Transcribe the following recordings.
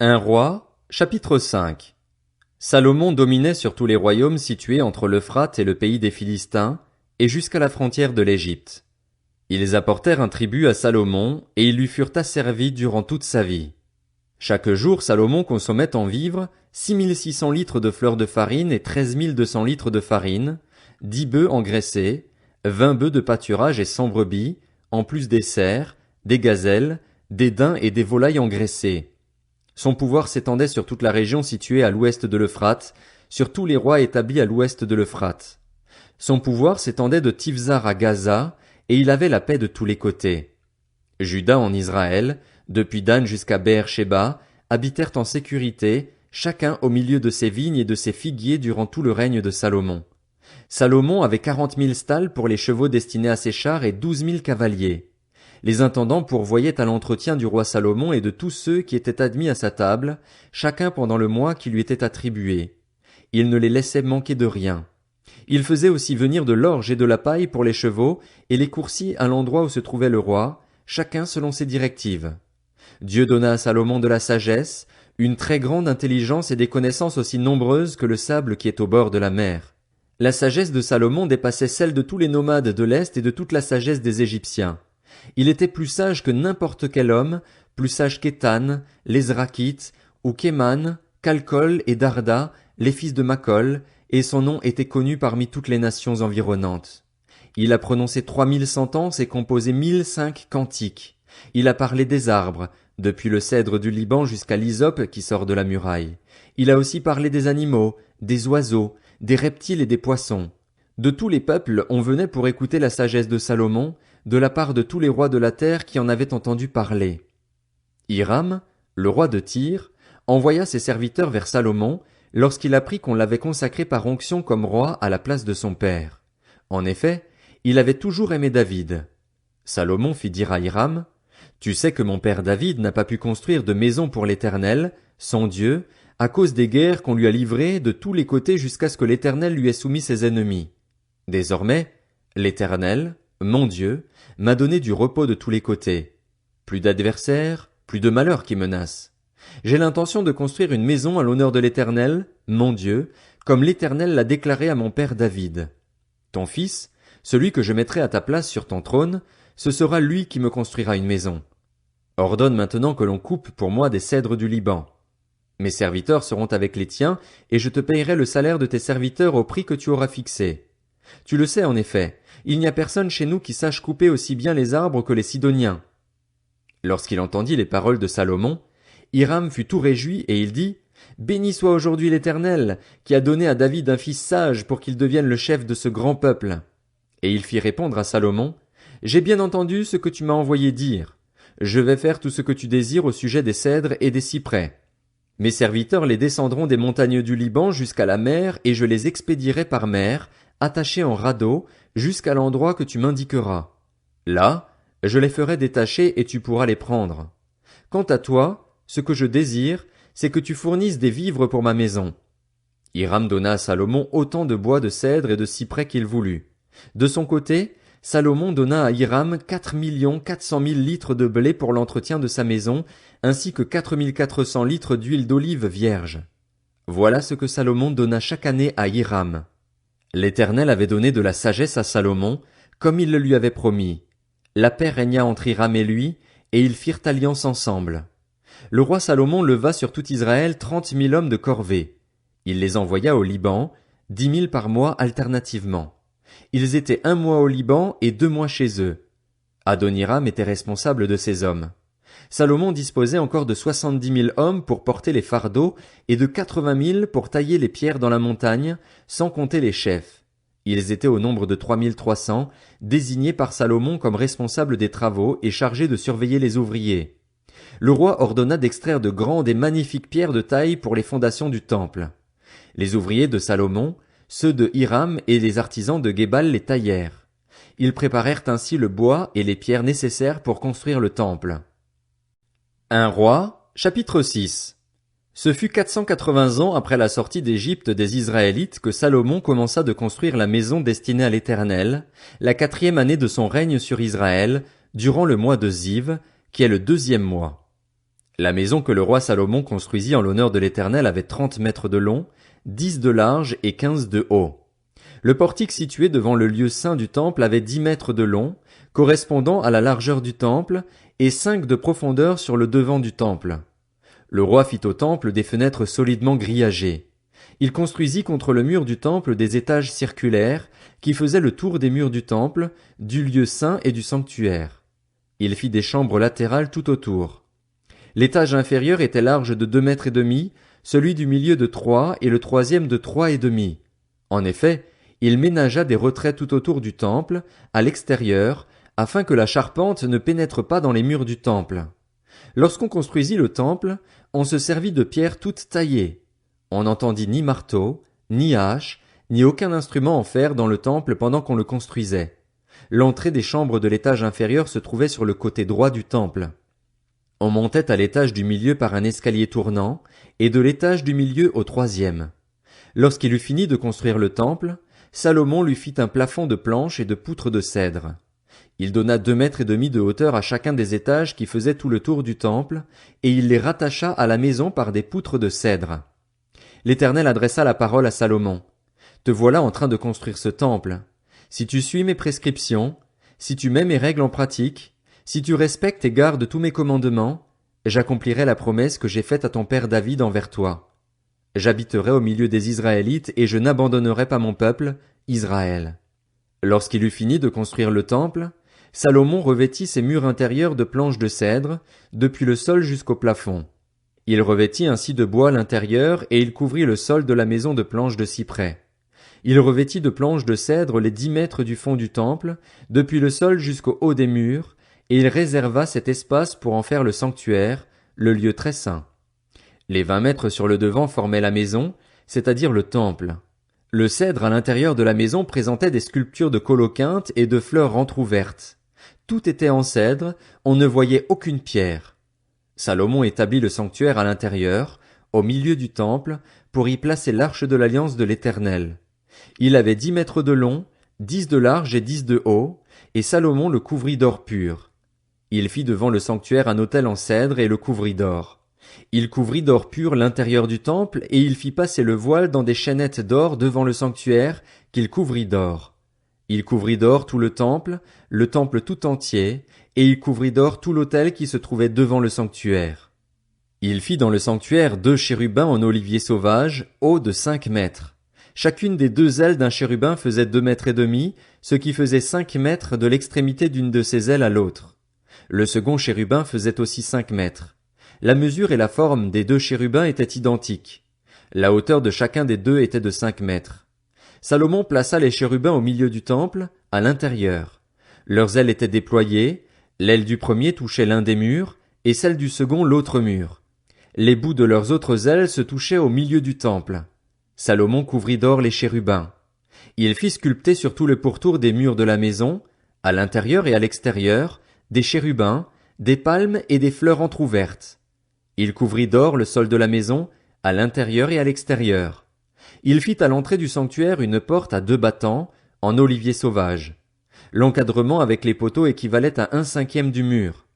Un roi, chapitre 5. Salomon dominait sur tous les royaumes situés entre l'Euphrate et le pays des Philistins, et jusqu'à la frontière de l'Égypte. Ils apportèrent un tribut à Salomon, et ils lui furent asservis durant toute sa vie. Chaque jour Salomon consommait en vivres 6600 litres de fleur de farine et 13 200 litres de farine, 10 bœufs engraissés, 20 bœufs de pâturage et 100 brebis, en plus des cerfs, des gazelles, des daims et des volailles engraissées. Son pouvoir s'étendait sur toute la région située à l'ouest de l'Euphrate, sur tous les rois établis à l'ouest de l'Euphrate. Son pouvoir s'étendait de Tifzar à Gaza, et il avait la paix de tous les côtés. Juda en Israël, depuis Dan jusqu'à Beër-Shéba, habitèrent en sécurité, chacun au milieu de ses vignes et de ses figuiers durant tout le règne de Salomon. Salomon avait 40 000 stalles pour les chevaux destinés à ses chars et 12 000 cavaliers. Les intendants pourvoyaient à l'entretien du roi Salomon et de tous ceux qui étaient admis à sa table, chacun pendant le mois qui lui était attribué. Il ne les laissait manquer de rien. Il faisait aussi venir de l'orge et de la paille pour les chevaux, et les coursiers à l'endroit où se trouvait le roi, chacun selon ses directives. Dieu donna à Salomon de la sagesse, une très grande intelligence et des connaissances aussi nombreuses que le sable qui est au bord de la mer. La sagesse de Salomon dépassait celle de tous les nomades de l'Est et de toute la sagesse des Égyptiens. Il était plus sage que n'importe quel homme, plus sage qu'Étan, l'Ezrakhite, ou qu'Éman, Calcol et Darda, les fils de Macol, et son nom était connu parmi toutes les nations environnantes. Il a prononcé 3000 sentences et composé 1005 cantiques. Il a parlé des arbres, depuis le cèdre du Liban jusqu'à l'hysope qui sort de la muraille. Il a aussi parlé des animaux, des oiseaux, des reptiles et des poissons. De tous les peuples, on venait pour écouter la sagesse de Salomon, de la part de tous les rois de la terre qui en avaient entendu parler. Hiram, le roi de Tyr, envoya ses serviteurs vers Salomon, lorsqu'il apprit qu'on l'avait consacré par onction comme roi à la place de son père. En effet, il avait toujours aimé David. Salomon fit dire à Hiram, « Tu sais que mon père David n'a pas pu construire de maison pour l'Éternel, son Dieu, à cause des guerres qu'on lui a livrées de tous les côtés jusqu'à ce que l'Éternel lui ait soumis ses ennemis. Désormais, l'Éternel, mon Dieu, m'a donné du repos de tous les côtés. Plus d'adversaires, plus de malheurs qui menacent. J'ai l'intention de construire une maison à l'honneur de l'Éternel, mon Dieu, comme l'Éternel l'a déclaré à mon père David. Ton fils, celui que je mettrai à ta place sur ton trône, ce sera lui qui me construira une maison. Ordonne maintenant que l'on coupe pour moi des cèdres du Liban. Mes serviteurs seront avec les tiens, et je te payerai le salaire de tes serviteurs au prix que tu auras fixé. Tu le sais en effet, il n'y a personne chez nous qui sache couper aussi bien les arbres que les Sidoniens. » Lorsqu'il entendit les paroles de Salomon, Hiram fut tout réjoui et il dit, « Béni soit aujourd'hui l'Éternel, qui a donné à David un fils sage pour qu'il devienne le chef de ce grand peuple. » Et il fit répondre à Salomon, « J'ai bien entendu ce que tu m'as envoyé dire. Je vais faire tout ce que tu désires au sujet des cèdres et des cyprès. Mes serviteurs les descendront des montagnes du Liban jusqu'à la mer et je les expédierai par mer, attachés en radeau, jusqu'à l'endroit que tu m'indiqueras. Là, je les ferai détacher et tu pourras les prendre. Quant à toi, ce que je désire, c'est que tu fournisses des vivres pour ma maison. » Hiram donna à Salomon autant de bois de cèdre et de cyprès qu'il voulut. De son côté, Salomon donna à Hiram 4 400 000 litres de blé pour l'entretien de sa maison, ainsi que 4 400 litres d'huile d'olive vierge. Voilà ce que Salomon donna chaque année à Hiram. L'Éternel avait donné de la sagesse à Salomon, comme il le lui avait promis. La paix régna entre Hiram et lui, et ils firent alliance ensemble. Le roi Salomon leva sur tout Israël 30 000 hommes de corvée. Il les envoya au Liban, 10 000 par mois alternativement. Ils étaient 1 mois au Liban et 2 mois chez eux. Adoniram était responsable de ces hommes. Salomon disposait encore de 70 000 hommes pour porter les fardeaux et de 80 000 pour tailler les pierres dans la montagne, sans compter les chefs. Ils étaient au nombre de 3 300, désignés par Salomon comme responsables des travaux et chargés de surveiller les ouvriers. Le roi ordonna d'extraire de grandes et magnifiques pierres de taille pour les fondations du temple. Les ouvriers de Salomon, ceux de Hiram et les artisans de Gebal les taillèrent. Ils préparèrent ainsi le bois et les pierres nécessaires pour construire le temple. Un roi, chapitre 6. Ce fut 480 ans après la sortie d'Égypte des Israélites que Salomon commença de construire la maison destinée à l'Éternel, la 4e année de son règne sur Israël, durant le mois de Ziv, qui est le 2e mois. La maison que le roi Salomon construisit en l'honneur de l'Éternel avait 30 mètres de long, 10 de large et 15 de haut. Le portique situé devant le lieu saint du temple avait 10 mètres de long, correspondant à la largeur du temple, et 5 de profondeur sur le devant du temple. Le roi fit au temple des fenêtres solidement grillagées. Il construisit contre le mur du temple des étages circulaires, qui faisaient le tour des murs du temple, du lieu saint et du sanctuaire. Il fit des chambres latérales tout autour. L'étage inférieur était large de 2 mètres et demi, celui du milieu de 3 et le troisième de 3 et demi. En effet, il ménagea des retraits tout autour du temple, à l'extérieur, afin que la charpente ne pénètre pas dans les murs du temple. Lorsqu'on construisit le temple, on se servit de pierres toutes taillées. On n'entendit ni marteau, ni hache, ni aucun instrument en fer dans le temple pendant qu'on le construisait. L'entrée des chambres de l'étage inférieur se trouvait sur le côté droit du temple. On montait à l'étage du milieu par un escalier tournant, et de l'étage du milieu au troisième. Lorsqu'il eut fini de construire le temple, Salomon lui fit un plafond de planches et de poutres de cèdre. Il donna 2 mètres et demi de hauteur à chacun des étages qui faisaient tout le tour du temple, et il les rattacha à la maison par des poutres de cèdre. L'Éternel adressa la parole à Salomon. Te voilà en train de construire ce temple. Si tu suis mes prescriptions, si tu mets mes règles en pratique, si tu respectes et gardes tous mes commandements, j'accomplirai la promesse que j'ai faite à ton père David envers toi. J'habiterai au milieu des Israélites et je n'abandonnerai pas mon peuple, Israël. Lorsqu'il eut fini de construire le temple, Salomon revêtit ses murs intérieurs de planches de cèdre, depuis le sol jusqu'au plafond. Il revêtit ainsi de bois l'intérieur et il couvrit le sol de la maison de planches de cyprès. Il revêtit de planches de cèdre les 10 mètres du fond du temple, depuis le sol jusqu'au haut des murs, et il réserva cet espace pour en faire le sanctuaire, le lieu très saint. Les 20 mètres sur le devant formaient la maison, c'est-à-dire le temple. Le cèdre à l'intérieur de la maison présentait des sculptures de coloquintes et de fleurs entr'ouvertes. Tout était en cèdre, on ne voyait aucune pierre. Salomon établit le sanctuaire à l'intérieur, au milieu du temple, pour y placer l'arche de l'alliance de l'Éternel. Il avait 10 mètres de long, 10 de large et 10 de haut, et Salomon le couvrit d'or pur. Il fit devant le sanctuaire un autel en cèdre et le couvrit d'or. Il couvrit d'or pur l'intérieur du temple, et il fit passer le voile dans des chaînettes d'or devant le sanctuaire, qu'il couvrit d'or. Il couvrit d'or tout le temple tout entier, et il couvrit d'or tout l'autel qui se trouvait devant le sanctuaire. Il fit dans le sanctuaire 2 chérubins en olivier sauvage, hauts de 5 mètres. Chacune des 2 ailes d'un chérubin faisait 2 mètres et demi, ce qui faisait 5 mètres de l'extrémité d'une de ses ailes à l'autre. Le second chérubin faisait aussi 5 mètres. La mesure et la forme des 2 chérubins étaient identiques. La hauteur de chacun des 2 était de 5 mètres. Salomon plaça les chérubins au milieu du temple, à l'intérieur. Leurs ailes étaient déployées, l'aile du premier touchait l'un des murs, et celle du second l'autre mur. Les bouts de leurs autres ailes se touchaient au milieu du temple. Salomon couvrit d'or les chérubins. Il fit sculpter sur tout le pourtour des murs de la maison, à l'intérieur et à l'extérieur, des chérubins, des palmes et des fleurs entr'ouvertes. Il couvrit d'or le sol de la maison, à l'intérieur et à l'extérieur. Il fit à l'entrée du sanctuaire une porte à 2 battants, en olivier sauvage. L'encadrement avec les poteaux équivalait à 1/5 du mur.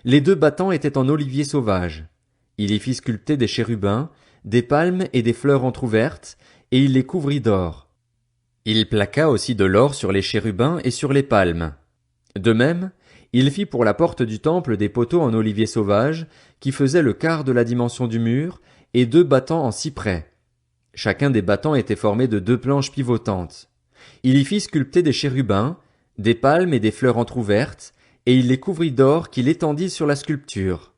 Les 2 battants étaient en olivier sauvage. Il y fit sculpter des chérubins, des palmes et des fleurs entr'ouvertes, et il les couvrit d'or. Il plaqua aussi de l'or sur les chérubins et sur les palmes. De même, il fit pour la porte du temple des poteaux en olivier sauvage, qui faisaient le quart de la dimension du mur, et 2 battants en cyprès. Chacun des battants était formé de 2 planches pivotantes. Il y fit sculpter des chérubins, des palmes et des fleurs entr'ouvertes, et il les couvrit d'or qu'il étendit sur la sculpture.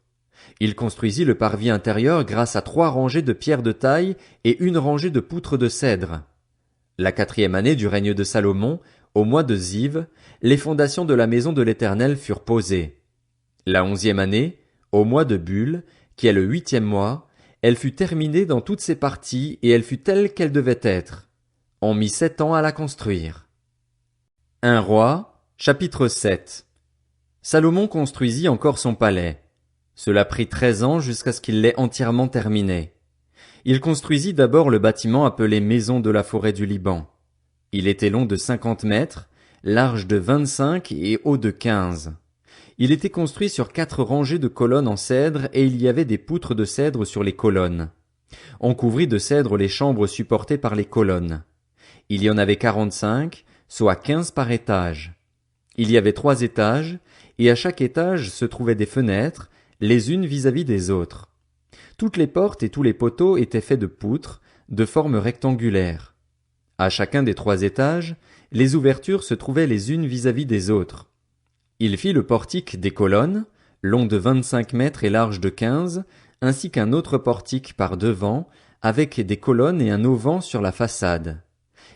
Il construisit le parvis intérieur grâce à 3 rangées de pierres de taille et 1 rangée de poutres de cèdre. La 4e année du règne de Salomon, au mois de Ziv, les fondations de la maison de l'Éternel furent posées. La 11e année, au mois de Bul, qui est le 8e mois, elle fut terminée dans toutes ses parties et elle fut telle qu'elle devait être. On mit 7 ans à la construire. 1 Roi, chapitre 7. Salomon construisit encore son palais. Cela prit 13 ans jusqu'à ce qu'il l'ait entièrement terminé. Il construisit d'abord le bâtiment appelé Maison de la forêt du Liban. Il était long de 50 mètres, large de 25 et haut de 15. Il était construit sur 4 rangées de colonnes en cèdre et il y avait des poutres de cèdre sur les colonnes. On couvrit de cèdre les chambres supportées par les colonnes. Il y en avait 45, soit 15 par étage. Il y avait 3 étages, et à chaque étage se trouvaient des fenêtres, les unes vis-à-vis des autres. Toutes les portes et tous les poteaux étaient faits de poutres, de forme rectangulaire. À chacun des 3 étages, les ouvertures se trouvaient les unes vis-à-vis des autres. Il fit le portique des colonnes, long de 25 mètres et large de 15, ainsi qu'un autre portique par devant, avec des colonnes et un auvent sur la façade.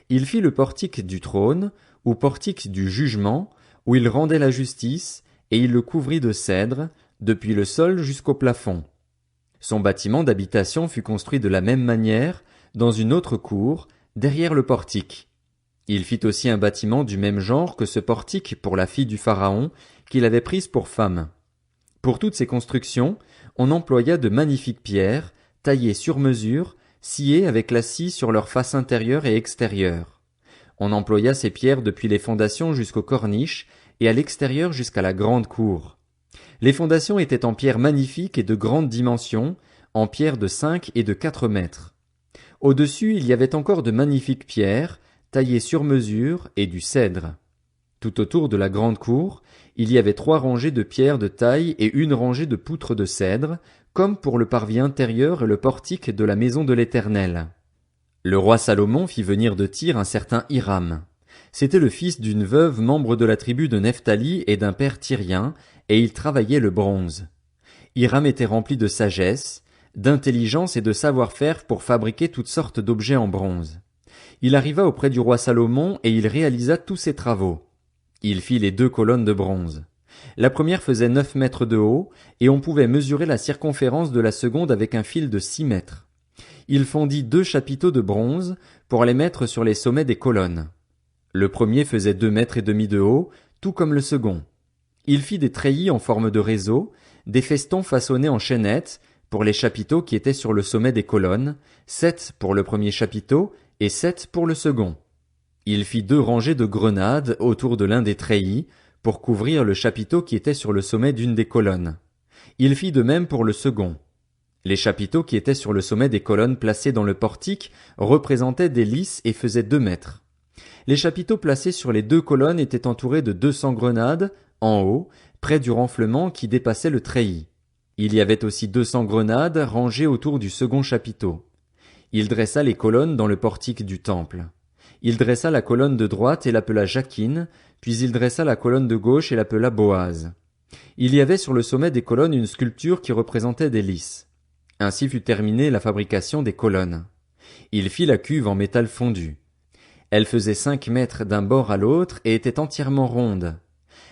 Il fit le portique du trône, ou portique du jugement, où il rendait la justice, et il le couvrit de cèdre, depuis le sol jusqu'au plafond. Son bâtiment d'habitation fut construit de la même manière, dans une autre cour, derrière le portique. Il fit aussi un bâtiment du même genre que ce portique pour la fille du Pharaon, qu'il avait prise pour femme. Pour toutes ces constructions, on employa de magnifiques pierres, taillées sur mesure, sciées avec la scie sur leur face intérieure et extérieure. On employa ces pierres depuis les fondations jusqu'aux corniches, et à l'extérieur jusqu'à la grande cour. Les fondations étaient en pierre magnifique et de grande dimension, en pierre de 5 et de 4 mètres. Au-dessus, il y avait encore de magnifiques pierres, taillées sur mesure, et du cèdre. Tout autour de la grande cour, il y avait 3 rangées de pierres de taille et une rangée de poutres de cèdre, comme pour le parvis intérieur et le portique de la maison de l'Éternel. Le roi Salomon fit venir de Tyr un certain Hiram. C'était le fils d'une veuve membre de la tribu de Nephtali et d'un père tyrien, et il travaillait le bronze. Hiram était rempli de sagesse, d'intelligence et de savoir-faire pour fabriquer toutes sortes d'objets en bronze. Il arriva auprès du roi Salomon et il réalisa tous ses travaux. Il fit les 2 colonnes de bronze. La première faisait 9 mètres de haut, et on pouvait mesurer la circonférence de la seconde avec un fil de 6 mètres. Il fondit 2 chapiteaux de bronze pour les mettre sur les sommets des colonnes. Le premier faisait 2 mètres et demi de haut, tout comme le second. Il fit des treillis en forme de réseau, des festons façonnés en chaînettes, pour les chapiteaux qui étaient sur le sommet des colonnes, 7 pour le premier chapiteau et 7 pour le second. Il fit 2 rangées de grenades autour de l'un des treillis, pour couvrir le chapiteau qui était sur le sommet d'une des colonnes. Il fit de même pour le second. Les chapiteaux qui étaient sur le sommet des colonnes placées dans le portique représentaient des lys et faisaient 2 mètres. Les chapiteaux placés sur les 2 colonnes étaient entourés de 200 grenades, en haut, près du renflement qui dépassait le treillis. Il y avait aussi 200 grenades rangées autour du second chapiteau. Il dressa les colonnes dans le portique du temple. Il dressa la colonne de droite et l'appela Jachin, puis il dressa la colonne de gauche et l'appela Boaz. Il y avait sur le sommet des colonnes une sculpture qui représentait des lys. Ainsi fut terminée la fabrication des colonnes. Il fit la cuve en métal fondu. Elle faisait 5 mètres d'un bord à l'autre et était entièrement ronde.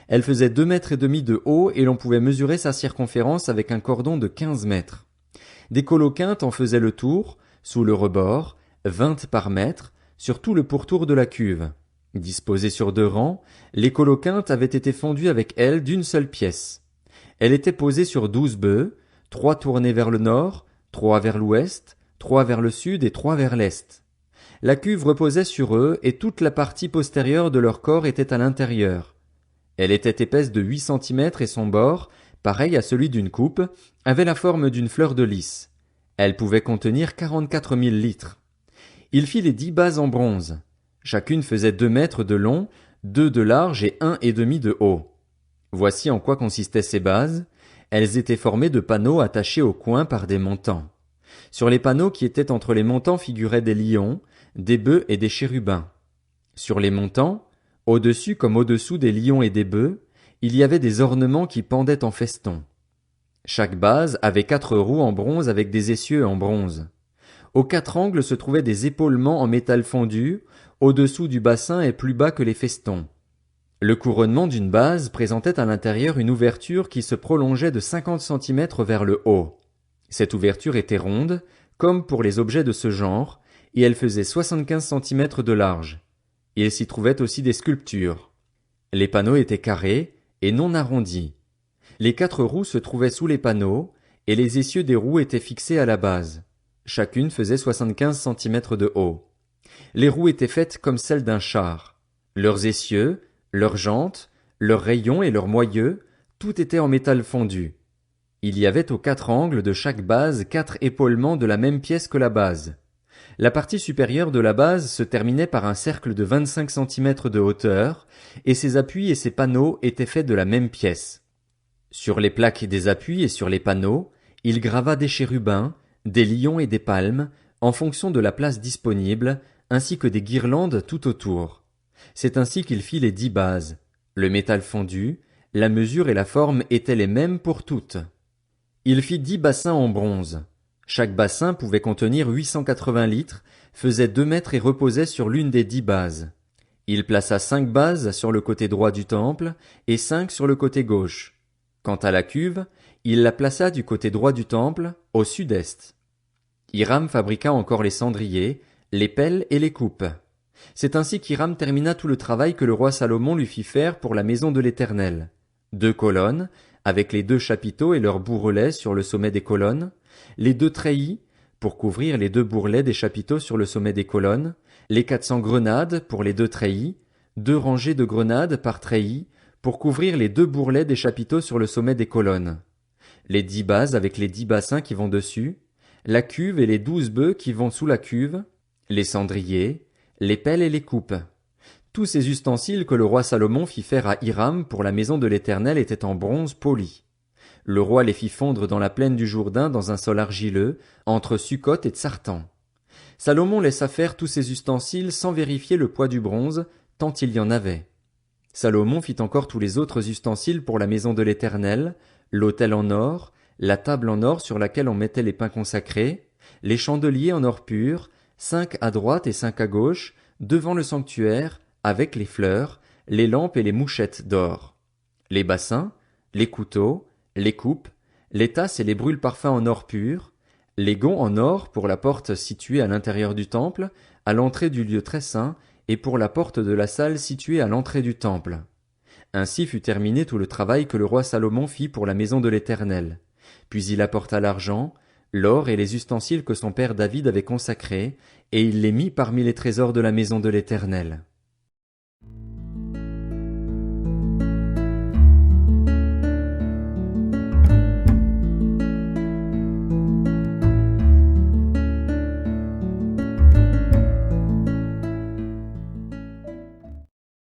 Elle faisait 2 mètres et demi de haut et l'on pouvait mesurer sa circonférence avec un cordon de 15 mètres. Des coloquintes en faisaient le tour, sous le rebord, 20 par mètre, sur tout le pourtour de la cuve. Disposées sur 2 rangs, les coloquintes avaient été fondues avec elles d'une seule pièce. Elle était posée sur 12 bœufs, 3 tournés vers le nord, 3 vers l'ouest, 3 vers le sud et 3 vers l'est. La cuve reposait sur eux et toute la partie postérieure de leur corps était à l'intérieur. Elle était épaisse de 8 centimètres et son bord, pareil à celui d'une coupe, avait la forme d'une fleur de lys. Elle pouvait contenir 44 000 litres. Il fit les 10 bases en bronze. Chacune faisait 2 mètres de long, 2 de large et 1,5 de haut. Voici en quoi consistaient ces bases. Elles étaient formées de panneaux attachés au coin par des montants. Sur les panneaux qui étaient entre les montants figuraient des lions, des bœufs et des chérubins. Sur les montants, au-dessus comme au-dessous des lions et des bœufs, il y avait des ornements qui pendaient en festons. Chaque base avait 4 roues en bronze avec des essieux en bronze. Aux 4 angles se trouvaient des épaulements en métal fondu, au-dessous du bassin et plus bas que les festons. Le couronnement d'une base présentait à l'intérieur une ouverture qui se prolongeait de 50 centimètres vers le haut. Cette ouverture était ronde, comme pour les objets de ce genre, et elle faisait 75 centimètres de large. Il s'y trouvait aussi des sculptures. Les panneaux étaient carrés et non arrondis. Les 4 roues se trouvaient sous les panneaux, et les essieux des roues étaient fixés à la base. Chacune faisait 75 centimètres de haut. Les roues étaient faites comme celles d'un char. Leurs essieux, leurs jantes, leurs rayons et leurs moyeux, Tout était en métal fondu. Il y avait aux 4 angles de chaque base 4 épaulements de la même pièce que la base. La partie supérieure de la base se terminait par un cercle de 25 centimètres de hauteur, et ses appuis et ses panneaux étaient faits de la même pièce. Sur les plaques des appuis et sur les panneaux, il grava des chérubins, des lions et des palmes, en fonction de la place disponible, ainsi que des guirlandes tout autour. C'est ainsi qu'il fit les 10 bases. Le métal fondu, la mesure et la forme étaient les mêmes pour toutes. Il fit 10 bassins en bronze. Chaque bassin pouvait contenir 880 litres, faisait 2 mètres et reposait sur l'une des 10 bases. Il plaça 5 bases sur le côté droit du temple et 5 sur le côté gauche. Quant à la cuve, il la plaça du côté droit du temple, au sud-est. Hiram fabriqua encore les cendriers, les pelles et les coupes. C'est ainsi qu'Hiram termina tout le travail que le roi Salomon lui fit faire pour la maison de l'Éternel. 2 colonnes, avec les 2 chapiteaux et leurs bourrelets sur le sommet des colonnes, les 2 treillis, pour couvrir les 2 bourrelets des chapiteaux sur le sommet des colonnes, les 400 grenades pour les 2 treillis, 2 rangées de grenades par treillis, pour couvrir les 2 bourrelets des chapiteaux sur le sommet des colonnes, les 10 bases avec les 10 bassins qui vont dessus, la cuve et les 12 bœufs qui vont sous la cuve, les cendriers, les pelles et les coupes. Tous ces ustensiles que le roi Salomon fit faire à Hiram pour la maison de l'Éternel étaient en bronze poli. Le roi les fit fondre dans la plaine du Jourdain dans un sol argileux, entre Sukkot et Tsartan. Salomon laissa faire tous ces ustensiles sans vérifier le poids du bronze, tant il y en avait. Salomon fit encore tous les autres ustensiles pour la maison de l'Éternel, l'autel en or, la table en or sur laquelle on mettait les pains consacrés, les chandeliers en or pur, 5 à droite et 5 à gauche, devant le sanctuaire, avec les fleurs, les lampes et les mouchettes d'or, les bassins, les couteaux, les coupes, les tasses et les brûle-parfums en or pur, les gonds en or pour la porte située à l'intérieur du temple, à l'entrée du lieu très saint, et pour la porte de la salle située à l'entrée du temple. Ainsi fut terminé tout le travail que le roi Salomon fit pour la maison de l'Éternel. Puis il apporta l'argent, l'or et les ustensiles que son père David avait consacrés, et il les mit parmi les trésors de la maison de l'Éternel.